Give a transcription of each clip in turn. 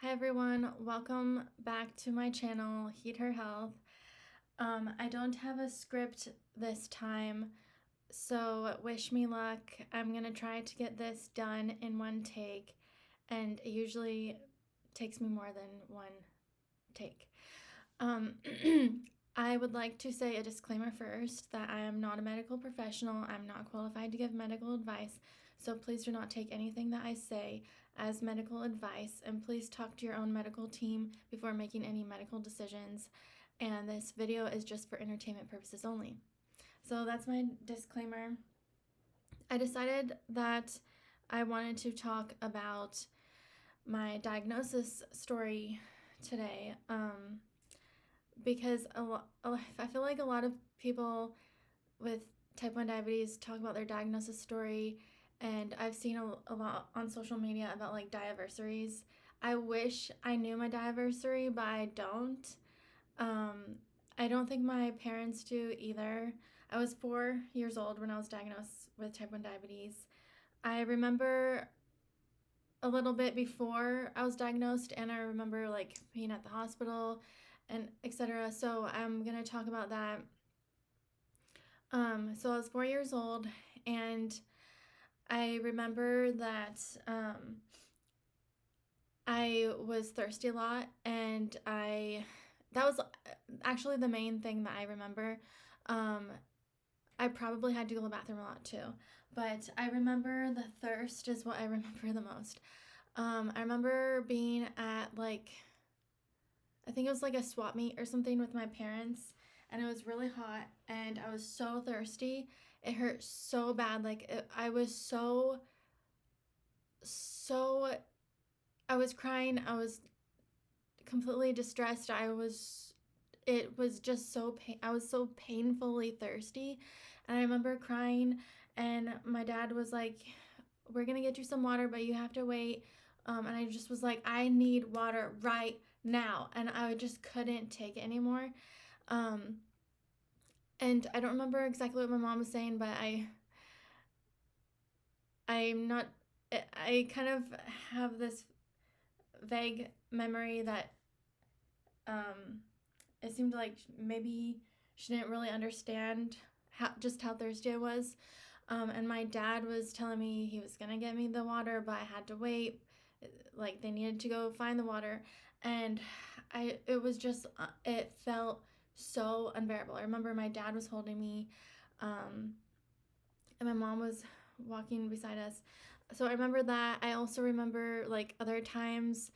Hi everyone, welcome back to my channel, Heat Her Health. I don't have a script this time, so wish me luck. I'm gonna try to get this done in one take, and it usually takes me more than one take. I would like to say a disclaimer first that I am not a medical professional. I'm not qualified to give medical advice, so please do not take anything that I say as medical advice, and please talk to your own medical team before making any medical decisions. And this video is just for entertainment purposes only. So that's my disclaimer. I decided that I wanted to talk about my diagnosis story today. Because I feel like a lot of people with type 1 diabetes talk about their diagnosis story, and I've seen a lot on social media about like diaversaries. I wish I knew my diaversary, but I don't. I don't think my parents do either. I was 4 years old when I was diagnosed with type 1 diabetes. I remember a little bit before I was diagnosed, and I remember like being at the hospital and etc. So I'm gonna talk about that. So I was 4 years old, and I remember that I was thirsty a lot, and that was actually the main thing that I remember. I probably had to go to the bathroom a lot too, but I remember the thirst is what I remember the most. I remember being at I think it was like a swap meet or something with my parents, and it was really hot, and I was so thirsty. It hurt so bad. I was I was crying. I was completely distressed. It was just I was so painfully thirsty, and I remember crying, and my dad was like, we're gonna get you some water, but you have to wait. And I just was like, I need water right now, and I just couldn't take it anymore. And I don't remember exactly what my mom was saying, but I'm not, I kind of have this vague memory that it seemed like maybe she didn't really understand how thirsty I was. And my dad was telling me he was gonna get me the water, but I had to wait. Like they needed to go find the water, and it felt so unbearable. I remember my dad was holding me, and my mom was walking beside us. So I remember that. I also remember like other times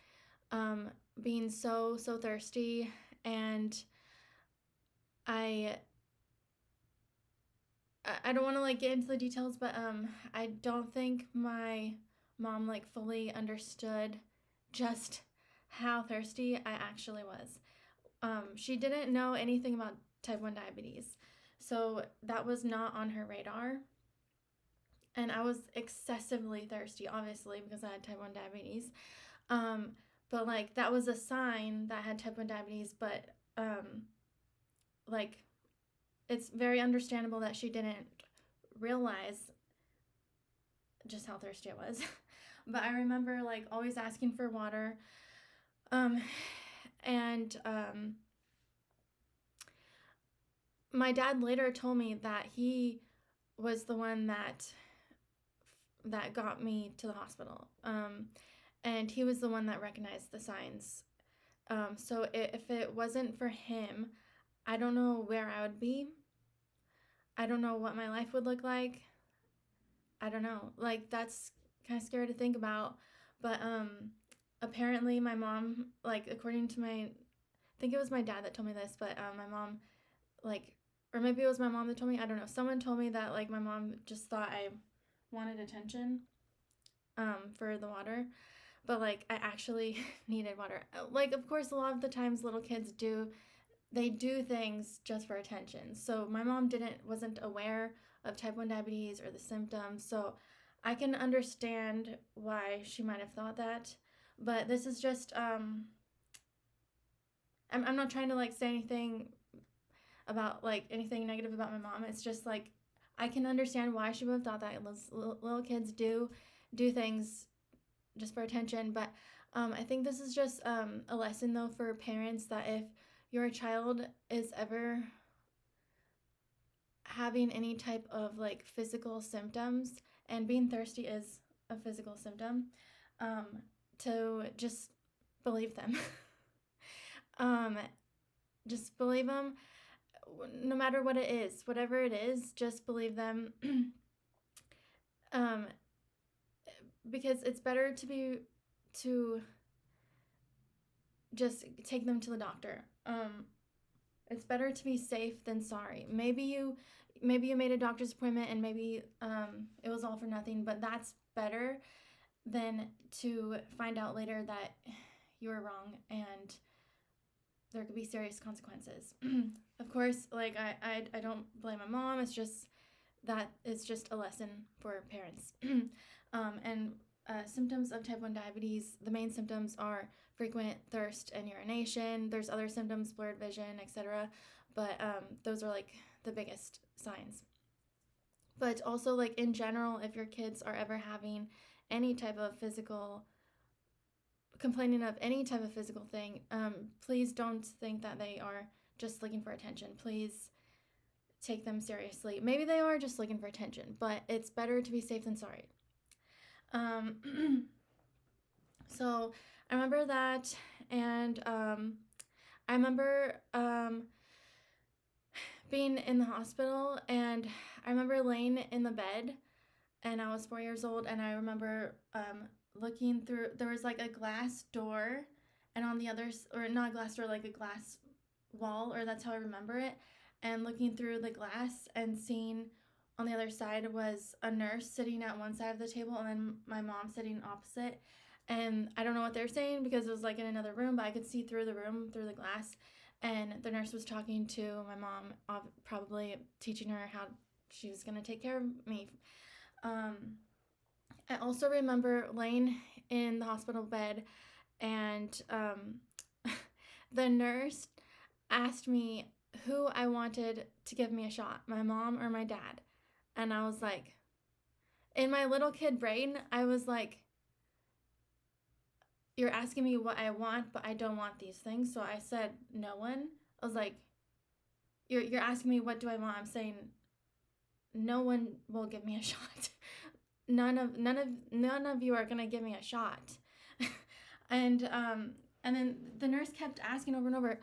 being so thirsty, and I don't want to like get into the details, but I don't think my mom like fully understood just how thirsty I actually was. She didn't know anything about type 1 diabetes, so that was not on her radar. And I was excessively thirsty, obviously, because I had type 1 diabetes. But like that was a sign that I had type 1 diabetes, but like it's very understandable that she didn't realize just how thirsty I was. But I remember like always asking for water. And my dad later told me that he was the one that got me to the hospital. And he was the one that recognized the signs. So if it wasn't for him, I don't know where I would be. I don't know what my life would look like. I don't know. Like that's kind of scary to think about. But apparently my mom, like according to I think it was my dad that told me this, but my mom or maybe it was my mom that told me, I don't know. Someone told me that like my mom just thought I wanted attention for the water, but like I actually needed water. Like of course a lot of the times little kids do things just for attention. So my mom wasn't aware of type 1 diabetes or the symptoms, so I can understand why she might have thought that. But this is just I'm not trying to like say anything about like anything negative about my mom. It's just like I can understand why she would have thought that little kids do things just for attention. But I think this is just a lesson though for parents, that if your child is ever having any type of like physical symptoms, and being thirsty is a physical symptom, um, to just believe them. um, just believe them, no matter what it is, whatever it is, just believe them. um, because it's better to just take them to the doctor. It's better to be safe than sorry. Maybe you made a doctor's appointment and maybe it was all for nothing, but that's better than to find out later that you were wrong and there could be serious consequences. Of course, like I don't blame my mom. It's just that it's just a lesson for parents. And symptoms of type 1 diabetes, the main symptoms are frequent thirst and urination. There's other symptoms, blurred vision, etc. But those are like the biggest signs. But also, like in general, if your kids are ever having any type of complaining of any type of physical thing, please don't think that they are just looking for attention. Please take them seriously. Maybe they are just looking for attention, but it's better to be safe than sorry. So I remember that, and I remember being in the hospital, and I remember laying in the bed, and I was 4 years old, and I remember looking through. There was like a glass door, and on the other, or not a glass door, like a glass wall, or that's how I remember it. And looking through the glass and seeing on the other side was a nurse sitting at one side of the table, and then my mom sitting opposite. And I don't know what they were saying because it was like in another room, but I could see through the room, through the glass. And the nurse was talking to my mom, probably teaching her how she was going to take care of me. I also remember laying in the hospital bed, and the nurse asked me who I wanted to give me a shot, my mom or my dad. And I was like, in my little kid brain, I was like, you're asking me what I want, but I don't want these things. So I said, no one. I was like, you're asking me what do I want? I'm saying, no one will give me a shot. None of you are gonna give me a shot. And then the nurse kept asking over and over,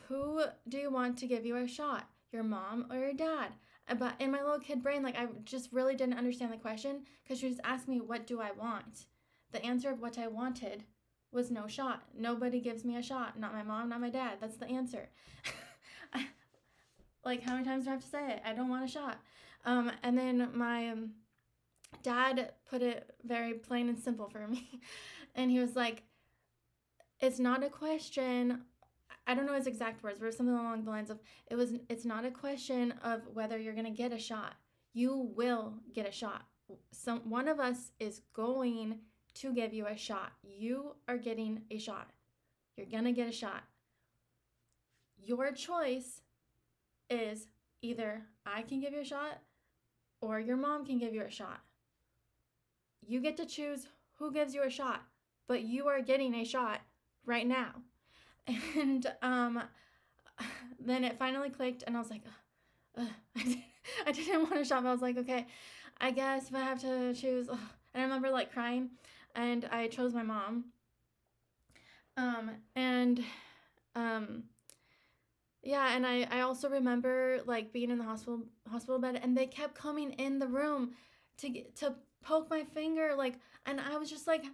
who do you want to give you a shot? Your mom or your dad? But in my little kid brain, like I just really didn't understand the question because she was asking me, what do I want? The answer of what I wanted was no shot. Nobody gives me a shot. Not my mom, not my dad. That's the answer. Like, how many times do I have to say it? I don't want a shot. And then my dad put it very plain and simple for me. And he was like, it's not a question. I don't know his exact words, but something along the lines of, it's not a question of whether you're going to get a shot. You will get a shot. One of us is going to give you a shot. You are getting a shot. You're going to get a shot. Your choice is either I can give you a shot or your mom can give you a shot. You get to choose who gives you a shot, but you are getting a shot right now. And then it finally clicked, and I was like, I didn't want a shot, but I was like, okay, I guess if I have to choose. And I remember like crying, and I chose my mom. Yeah, and I also remember like being in the hospital bed, and they kept coming in the room to poke my finger, like, and I was just like,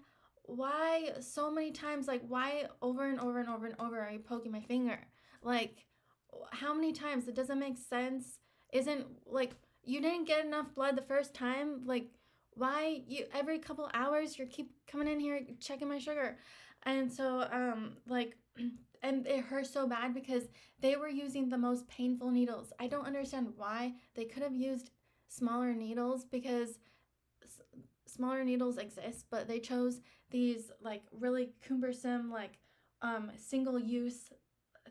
why so many times? Like, why over and over and over and over are you poking my finger? Like, how many times? It doesn't make sense. Isn't, like, you didn't get enough blood the first time? Like, why you every couple hours you keep coming in here checking my sugar? And so like, and it hurt so bad because they were using the most painful needles. I don't understand why. They could have used smaller needles because smaller needles exist, but they chose these like really cumbersome, like single use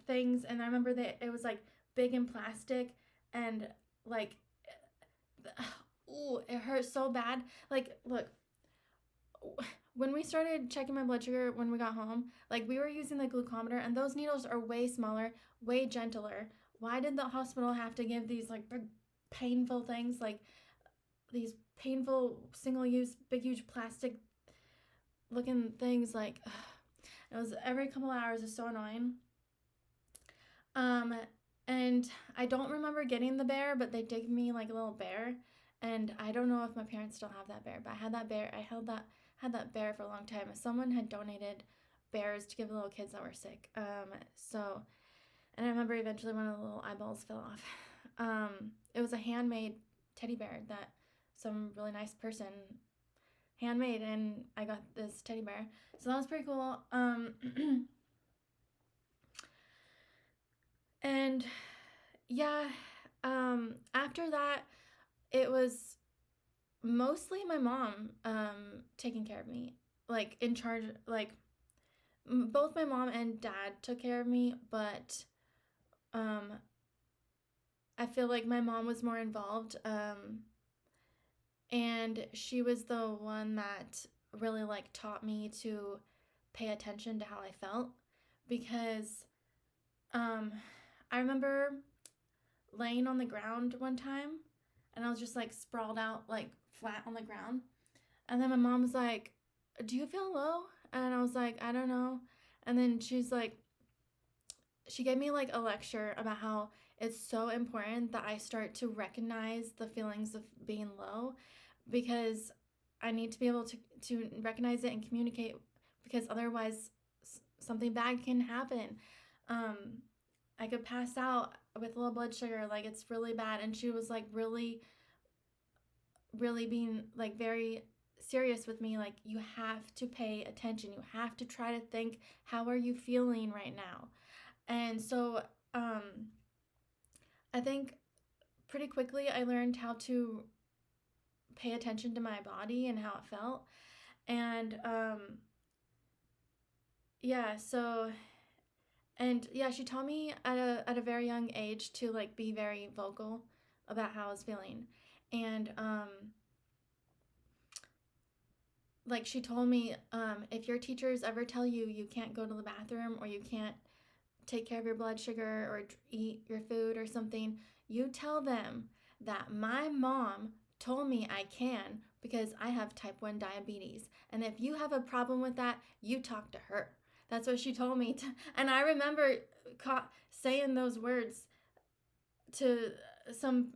things. And I remember that it was like big and plastic, and like, ooh, it hurt so bad. Like, look, when we started checking my blood sugar when we got home, like we were using the glucometer, and those needles are way smaller, way gentler. Why did the hospital have to give these like big, painful things, like these painful single use, big, huge plastic looking things? Like, ugh, it was every couple hours. Is so annoying. Um, and I don't remember getting the bear, but they did me like a little bear, and I don't know if my parents still have that bear, but I had that bear. I held that had that bear for a long time. Someone had donated bears to give little kids that were sick. So, and I remember eventually one of the little eyeballs fell off. It was a handmade teddy bear that some really nice person handmade, and I got this teddy bear. So that was pretty cool. And yeah, after that, it was mostly my mom taking care of me, like in charge. Like both my mom and dad took care of me, but um, I feel like my mom was more involved, and she was the one that really like taught me to pay attention to how I felt, because um, I remember laying on the ground one time, and I was just like sprawled out like flat on the ground. And then my mom was like, "Do you feel low?" And I was like, "I don't know." And then she's like, she gave me like a lecture about how it's so important that I start to recognize the feelings of being low, because I need to be able to recognize it and communicate, because otherwise something bad can happen. Um, I could pass out with low blood sugar, like it's really bad. And she was like really, really being like very serious with me, like you have to pay attention. You have to try to think, how are you feeling right now? And so um, I think pretty quickly I learned how to pay attention to my body and how it felt. And yeah, so and yeah, she taught me at a very young age to like be very vocal about how I was feeling. And like she told me, if your teachers ever tell you you can't go to the bathroom, or you can't take care of your blood sugar or eat your food or something, you tell them that my mom told me I can, because I have type 1 diabetes. And if you have a problem with that, you talk to her. That's what she told me. And I remember saying those words to some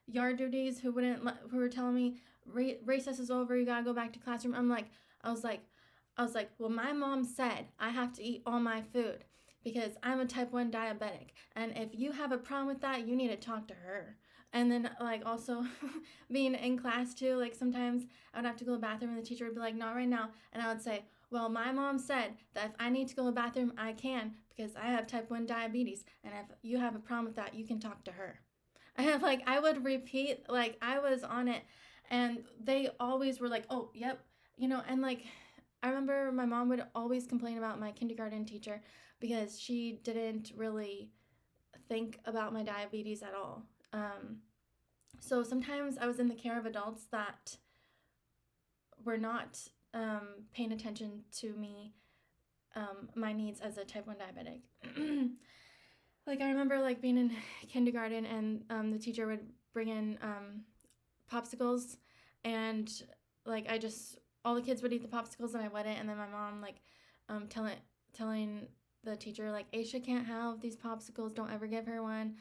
yard duties who were telling me recess is over, you gotta go back to classroom. I was like, well, my mom said I have to eat all my food because I'm a type 1 diabetic. And if you have a problem with that, you need to talk to her. And then, like, also being in class too, like, sometimes I would have to go to the bathroom and the teacher would be like, not right now. And I would say, well, my mom said that if I need to go to the bathroom, I can, because I have type 1 diabetes. And if you have a problem with that, you can talk to her. And like, I would repeat, like, I was on it. And they always were like, oh, yep. And like, I remember my mom would always complain about my kindergarten teacher, because she didn't really think about my diabetes at all. So sometimes I was in the care of adults that were not paying attention to me, my needs as a type 1 diabetic. Like, I remember like being in kindergarten, and the teacher would bring in popsicles, and like all the kids would eat the popsicles and I wouldn't. And then my mom like telling the teacher like, Aisha can't have these popsicles, don't ever give her one.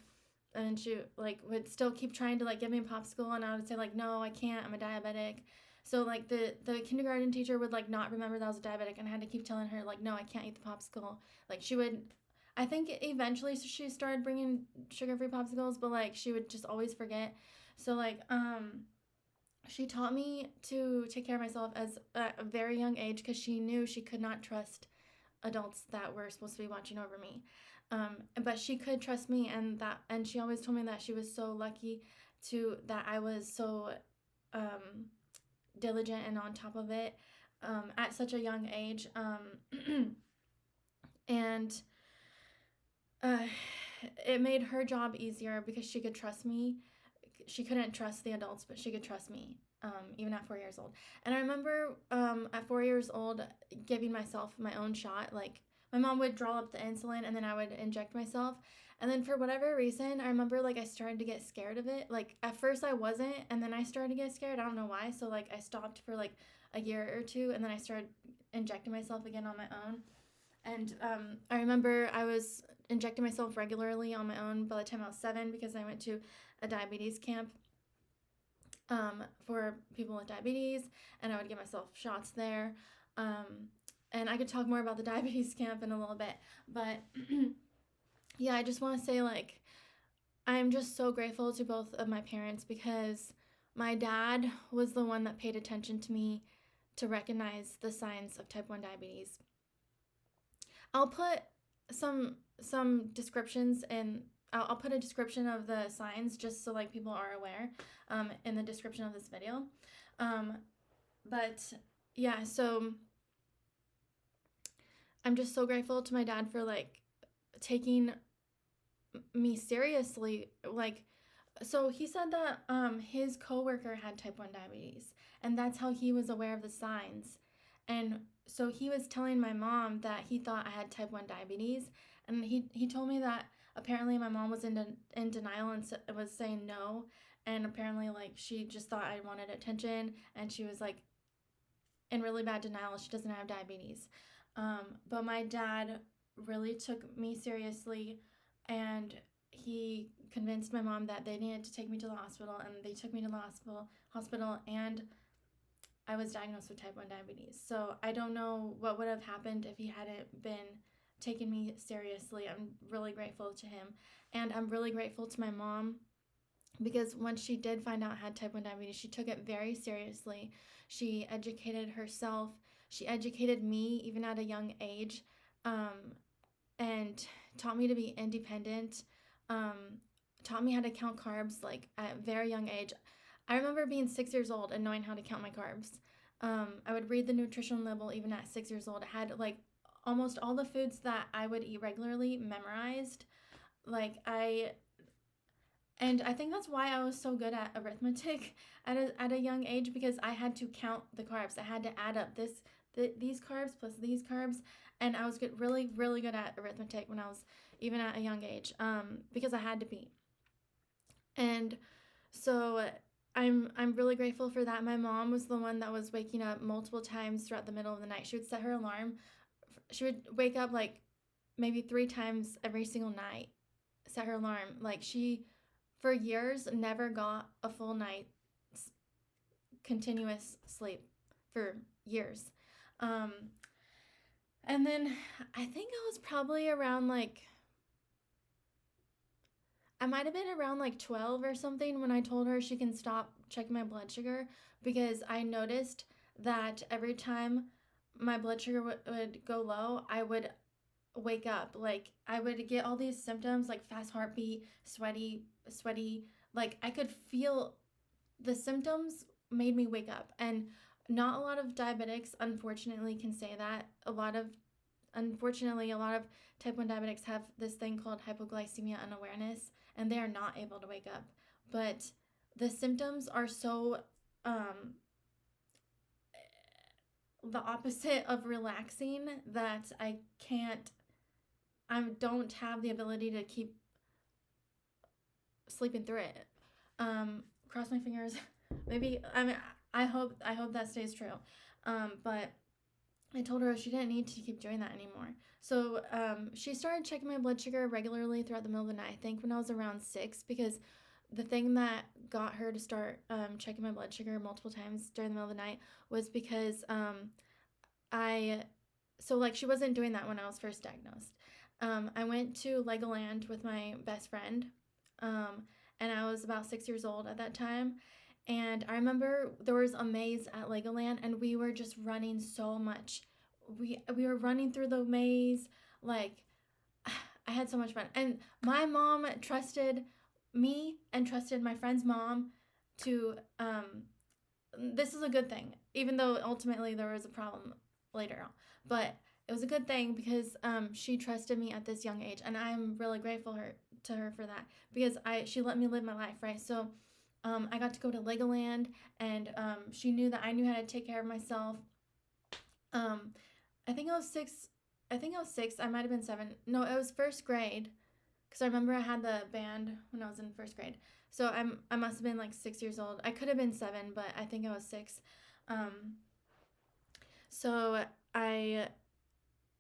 And she like would still keep trying to like give me a popsicle, and I would say like, no, I can't, I'm a diabetic. So like the kindergarten teacher would like not remember that I was a diabetic, and I had to keep telling her like, no, I can't eat the popsicle. Like she would, I think eventually she started bringing sugar-free popsicles, but like she would just always forget. So like she taught me to take care of myself at a very young age, because she knew she could not trust adults that were supposed to be watching over me. But she could trust me, and she always told me that she was so lucky that I was so diligent and on top of it at such a young age. And uh, it made her job easier, because she could trust me. She couldn't trust the adults, but she could trust me. even at 4 years old. And I remember at 4 years old giving myself my own shot. Like my mom would draw up the insulin and then I would inject myself. And then for whatever reason, I remember like I started to get scared of it. Like at first I wasn't, and then I started to get scared. I don't know why. So like I stopped for like a year or two, and then I started injecting myself again on my own. And I remember I was injecting myself regularly on my own by the time I was 7 because I went to a diabetes camp for people with diabetes, and I would give myself shots there. And I could talk more about the diabetes camp in a little bit, but yeah, I just want to say like I'm just so grateful to both of my parents because my dad was the one that paid attention to me to recognize the signs of type 1 diabetes. I'll put some descriptions in. I'll put a description of the signs just so like people are aware in the description of this video. But yeah, so I'm just so grateful to my dad for like taking me seriously. Like, so he said that his coworker had type 1 diabetes, and that's how he was aware of the signs. And so he was telling my mom that he thought I had type 1 diabetes, and he told me that apparently my mom was in denial and was saying no, and apparently like she just thought I wanted attention, and she was like in really bad denial. She doesn't have diabetes. But my dad really took me seriously, and he convinced my mom that they needed to take me to the hospital, and they took me to the hospital, and I was diagnosed with type 1 diabetes. So I don't know what would have happened if he hadn't been taking me seriously. I'm really grateful to him, and I'm really grateful to my mom because when she did find out I had type 1 diabetes, she took it very seriously. She educated herself. She educated me even at a young age, and taught me to be independent, taught me how to count carbs like at a very young age. I remember being 6 years old and knowing how to count my carbs. I would read the nutrition label even at 6 years old. I had like almost all the foods that I would eat regularly memorized. And I think that's why I was so good at arithmetic at a young age, because I had to count the carbs. I had to add up these carbs plus these carbs, and I was really really good at arithmetic when I was even at a young age, because I had to be. And so I'm really grateful for that. My mom was the one that was waking up multiple times throughout the middle of the night. She would set her alarm. She would wake up like maybe 3 times every single night, set her alarm. Like she, for years, never got a full night's continuous sleep for years. And then I think I was probably around like, I might have been around like 12 or something when I told her she can stop checking my blood sugar, because I noticed that every time my blood sugar would go low, I would wake up. Like I would get all these symptoms like fast heartbeat, sweaty. Like I could feel the symptoms made me wake up. And not a lot of diabetics, unfortunately, can say that. Unfortunately, a lot of type 1 diabetics have this thing called hypoglycemia unawareness, and they are not able to wake up. But the symptoms are so the opposite of relaxing that I don't have the ability to keep sleeping through it. Cross my fingers. Maybe, I hope that stays true. But I told her she didn't need to keep doing that anymore. So she started checking my blood sugar regularly throughout the middle of the night, I think when I was around 6, because the thing that got her to start checking my blood sugar multiple times during the middle of the night was because she wasn't doing that when I was first diagnosed. I went to Legoland with my best friend, and I was about 6 years old at that time. And I remember there was a maze at Legoland, and we were just running so much. We were running through the maze, like I had so much fun. And my mom trusted me and trusted my friend's mom to this is a good thing, even though ultimately there was a problem later on. But it was a good thing because she trusted me at this young age, and I'm really grateful to her for that, because she let me live my life, right? So I got to go to Legoland, and she knew that I knew how to take care of myself. Um, I think I was 6. I think I was 6. I might have been 7. No, it was first grade because I remember I had the band when I was in first grade. So I must have been like 6 years old. I could have been 7, but I think I was 6. Um, so I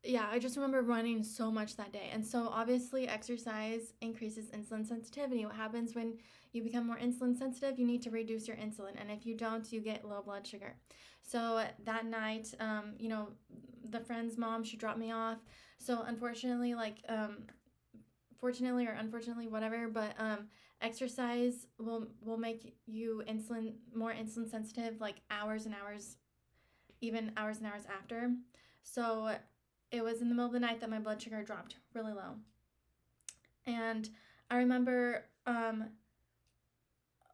yeah, I just remember running so much that day. And so obviously exercise increases insulin sensitivity. What happens when you become more insulin sensitive? You need to reduce your insulin. And if you don't, you get low blood sugar. So that night, the friend's mom, she dropped me off. So unfortunately, fortunately or unfortunately, whatever, but exercise will make you more insulin sensitive, like hours and hours, even hours and hours after. So it was in the middle of the night that my blood sugar dropped really low. And I remember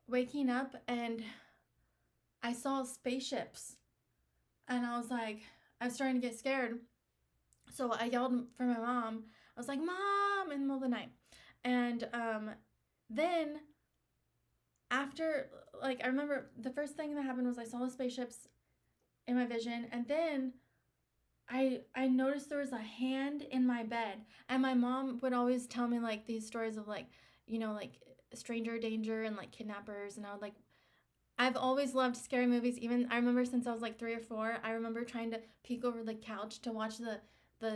waking up and I saw spaceships. And I was starting to get scared. So I yelled for my mom. I was like, Mom, in the middle of the night. And then after, I remember the first thing that happened was I saw the spaceships in my vision. And then I noticed there was a hand in my bed, and my mom would always tell me like these stories of like stranger danger and like kidnappers, and I've always loved scary movies. Even I remember since I was like 3 or 4, I remember trying to peek over the couch to watch the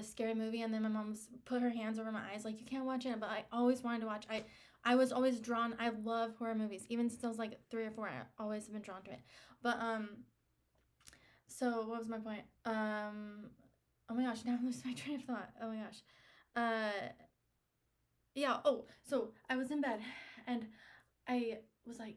scary movie, and then my mom put her hands over my eyes like you can't watch it, but I always wanted to watch. I was always drawn. I love horror movies. Even since I was like 3 or 4, I always have been drawn to it. But so what was my point? Oh my gosh, now I'm losing my train of thought. Oh my gosh. Yeah. Oh, so I was in bed, and I was like,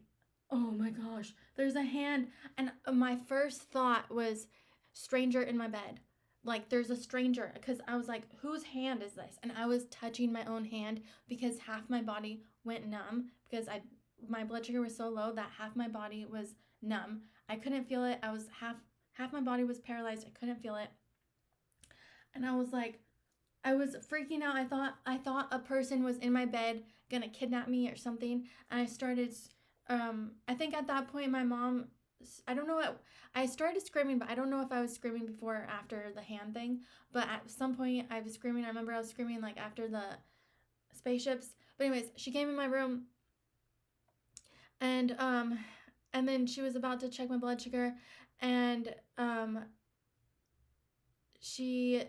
oh my gosh, there's a hand, and my first thought was stranger in my bed. Like there's a stranger, because I was like, whose hand is this? And I was touching my own hand because half my body went numb because my blood sugar was so low that half my body was numb. I couldn't feel it. I was half my body was paralyzed. I couldn't feel it. And I was like, I was freaking out. I thought a person was in my bed gonna kidnap me or something. And I started I think at that point my mom, I don't know what, I started screaming, but I don't know if I was screaming before or after the hand thing. But at some point I was screaming. I remember I was screaming like after the spaceships. But anyways, she came in my room, and then she was about to check my blood sugar, and she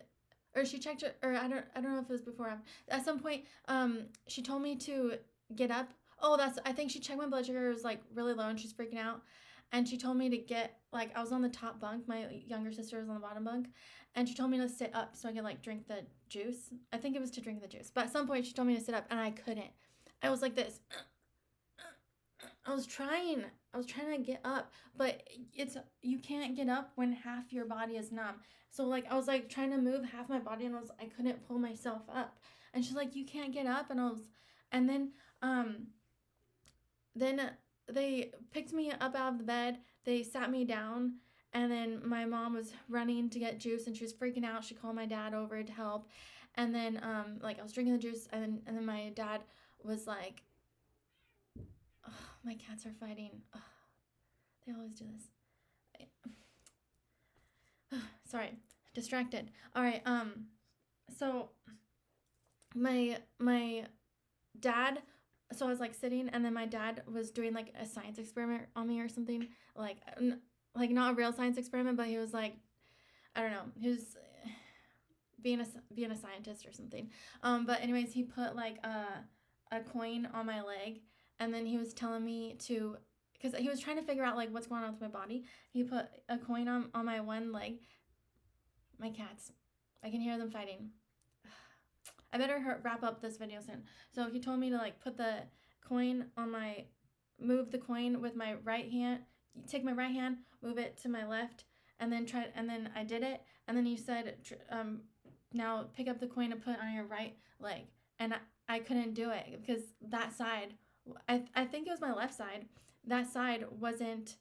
she checked it, or I don't know if it was before. At some point, she told me to get up. Oh, I think she checked my blood sugar. It was like really low, and she's freaking out. And she told me to get, I was on the top bunk. My younger sister was on the bottom bunk, and she told me to sit up so I could drink the juice. I think it was to drink the juice. But at some point, she told me to sit up, and I couldn't. I was like this. I was trying to get up, but you can't get up when half your body is numb. So I was trying to move half my body, and I couldn't pull myself up. And she's like, you can't get up, and then they picked me up out of the bed. They sat me down, and then my mom was running to get juice, and she was freaking out. She called my dad over to help, and then I was drinking the juice, and then my dad was like, oh, my cats are fighting. Oh, they always do this. Sorry, distracted. All right. So my dad. So I was sitting, and then my dad was doing a science experiment on me or something, not a real science experiment, but he was I don't know, he was being a scientist or something. But anyways, he put a coin on my leg, and then he was telling me to, because he was trying to figure out what's going on with my body. He put a coin on my one leg. My cats, I can hear them fighting. I better wrap up this video soon. So he told me to put the coin move the coin with my right hand. Take my right hand, move it to my left, and then I did it. And then he said, now pick up the coin and put it on your right leg. And I couldn't do it because that side, I think it was my left side, that side wasn't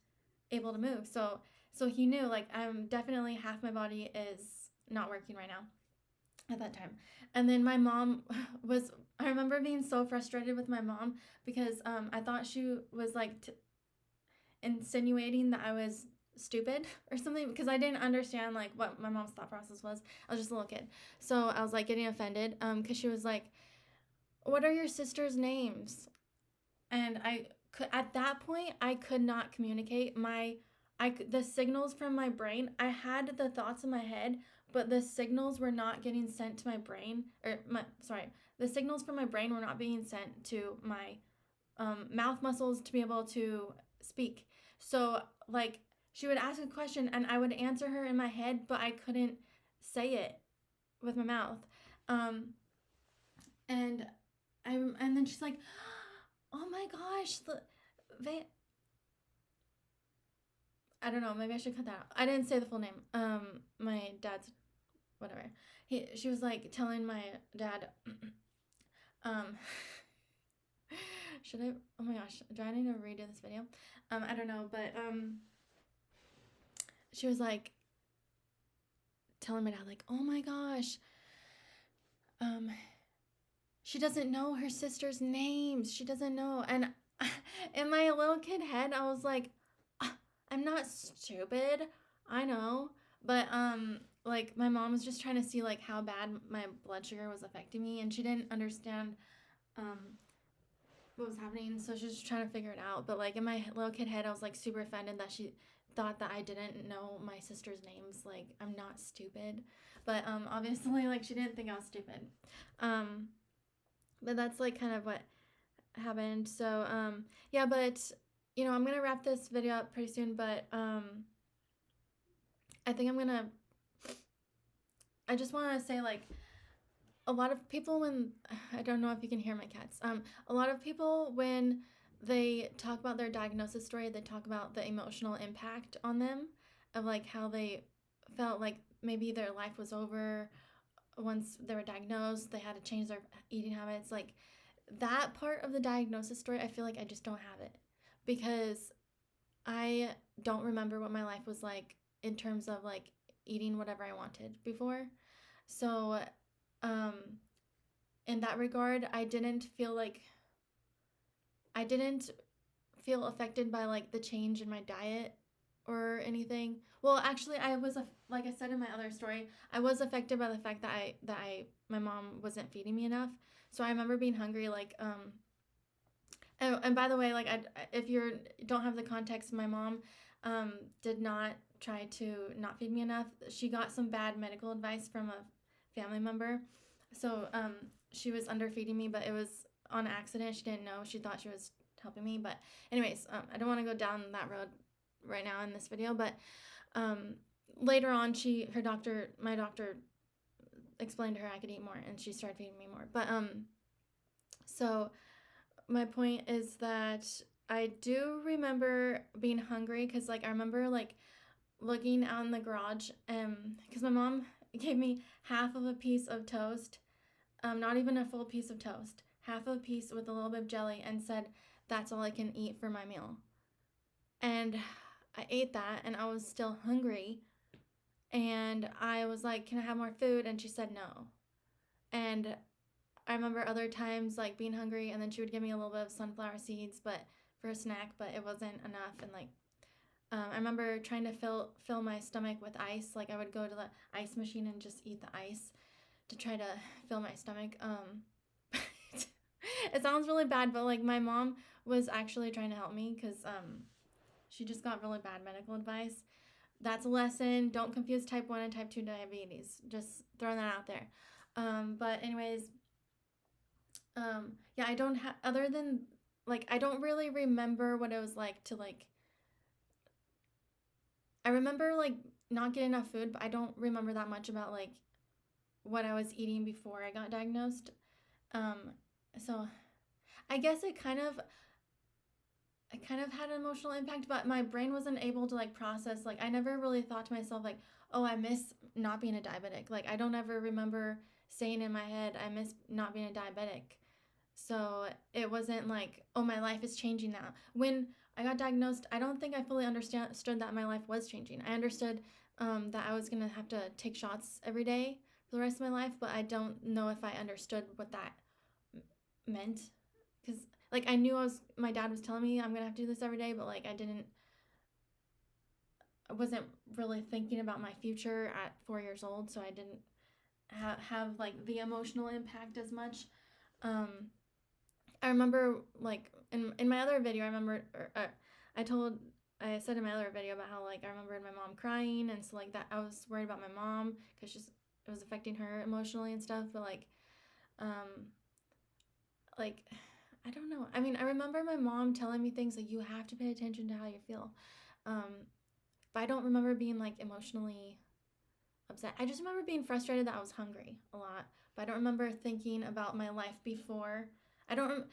able to move. So he knew I'm definitely half my body is not working right now at that time. And then my mom I remember being so frustrated with my mom because I thought she was insinuating that I was stupid or something, because I didn't understand like what my mom's thought process was. I was just a little kid. So I was like getting offended because she was like, "What are your sister's names?" And I could, at that point, I could not communicate. The signals from my brain, I had the thoughts in my head, but the signals were not getting sent to my brain, or the signals from my brain were not being sent to my mouth muscles to be able to speak. So, like, she would ask a question and I would answer her in my head, but I couldn't say it with my mouth. Um, and and then she's like, "Oh my gosh, they." I don't know. Maybe I should cut that out. I didn't say the full name. My dad's, whatever. She was like telling my dad, um, should I? Oh my gosh, do I need to redo this video? I don't know, but she was like telling my dad like, "Oh my gosh, um, she doesn't know her sister's names. She doesn't know." And in my little kid head, I was like, "I'm not stupid. I know." But like my mom was just trying to see like how bad my blood sugar was affecting me, and she didn't understand um what was happening, so she was just trying to figure it out. But like in my little kid head, I was like super offended that she thought that I didn't know my sister's names. Like, I'm not stupid. But obviously like she didn't think I was stupid. Um but that's like kind of what happened. So yeah, but I'm gonna wrap this video up pretty soon, but I think I just want to say like a lot of people when I don't know if you can hear my cats. A lot of people when they talk about their diagnosis story, they talk about the emotional impact on them of like how they felt like maybe their life was over once they were diagnosed, they had to change their eating habits. Like that part of the diagnosis story, I feel like I just don't have it because I don't remember what my life was like in terms of like eating whatever I wanted before. So, um, in that regard, I didn't feel affected by like the change in my diet or anything. Well, actually, like I said in my other story, I was affected by the fact that my mom wasn't feeding me enough. So I remember being hungry, like and by the way, like if you don't have the context, my mom did not try to not feed me enough. She got some bad medical advice from a family member, so she was underfeeding me, but it was on accident. She didn't know. She thought she was helping me, but anyways, I don't want to go down that road right now in this video. But later on, my doctor explained to her I could eat more, and she started feeding me more. But so my point is that I do remember being hungry because like I remember like looking out in the garage because my mom gave me half of a piece of toast, not even a full piece of toast, half of a piece with a little bit of jelly, and said that's all I can eat for my meal. And I ate that and I was still hungry, and I was like, "Can I have more food?" And she said no. And I remember other times like being hungry, and then she would give me a little bit of sunflower seeds, but for a snack, but it wasn't enough. And like, I remember trying to fill my stomach with ice. Like I would go to the ice machine and just eat the ice to try to fill my stomach. It sounds really bad, but like my mom was actually trying to help me because she just got really bad medical advice. That's a lesson. Don't confuse type 1 and type 2 diabetes. Just throwing that out there. But anyways, yeah, I don't have, other than like I don't really remember what it was like to like I remember like not getting enough food, but I don't remember that much about like what I was eating before I got diagnosed. Um so I guess it kind of had an emotional impact, but my brain wasn't able to like process. Like I never really thought to myself like, "Oh, I miss not being a diabetic." Like I don't ever remember saying in my head, "I miss not being a diabetic." So it wasn't like, "Oh, my life is changing now." When I got diagnosed, I don't think I fully understood that my life was changing. I understood that I was gonna have to take shots every day for the rest of my life, but I don't know if I understood what that meant. Because like I knew my dad was telling me I'm gonna have to do this every day, but like I didn't wasn't really thinking about my future at 4 years old, so I didn't have like the emotional impact as much. Um, I remember like in my other video, I remember I told I said in my other video about how like I remembered my mom crying, and so like that I was worried about my mom because it was affecting her emotionally and stuff. But um, like I don't know. I mean, I remember my mom telling me things like you have to pay attention to how you feel. Um, but I don't remember being like emotionally upset. I just remember being frustrated that I was hungry a lot, but I don't remember thinking about my life before. I don't.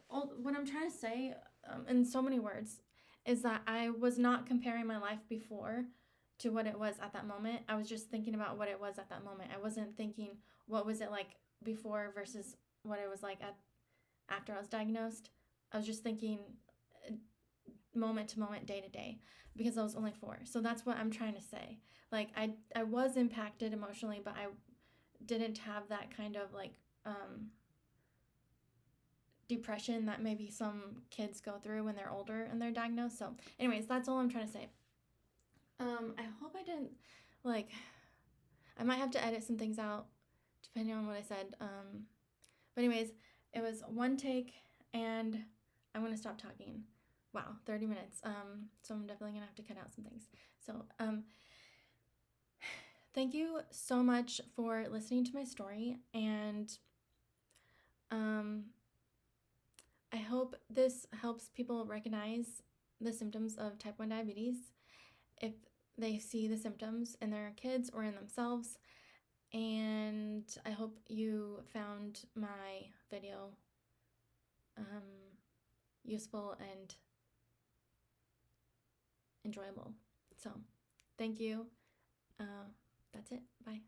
What I'm trying to say, in so many words, is that I was not comparing my life before to what it was at that moment. I was just thinking about what it was at that moment. I wasn't thinking what was it like before versus what it was like after I was diagnosed. I was just thinking moment to moment, day to day, because I was only 4. So that's what I'm trying to say. Like I was impacted emotionally, but I didn't have that kind of like depression that maybe some kids go through when they're older and they're diagnosed. So, anyways, that's all I'm trying to say. I hope I didn't like. I might have to edit some things out depending on what I said. But anyways, it was one take, and I'm gonna stop talking. Wow, 30 minutes. So I'm definitely gonna have to cut out some things. So, thank you so much for listening to my story, and I hope this helps people recognize the symptoms of type 1 diabetes if they see the symptoms in their kids or in themselves. And I hope you found my video useful and enjoyable. So, thank you. That's it. Bye.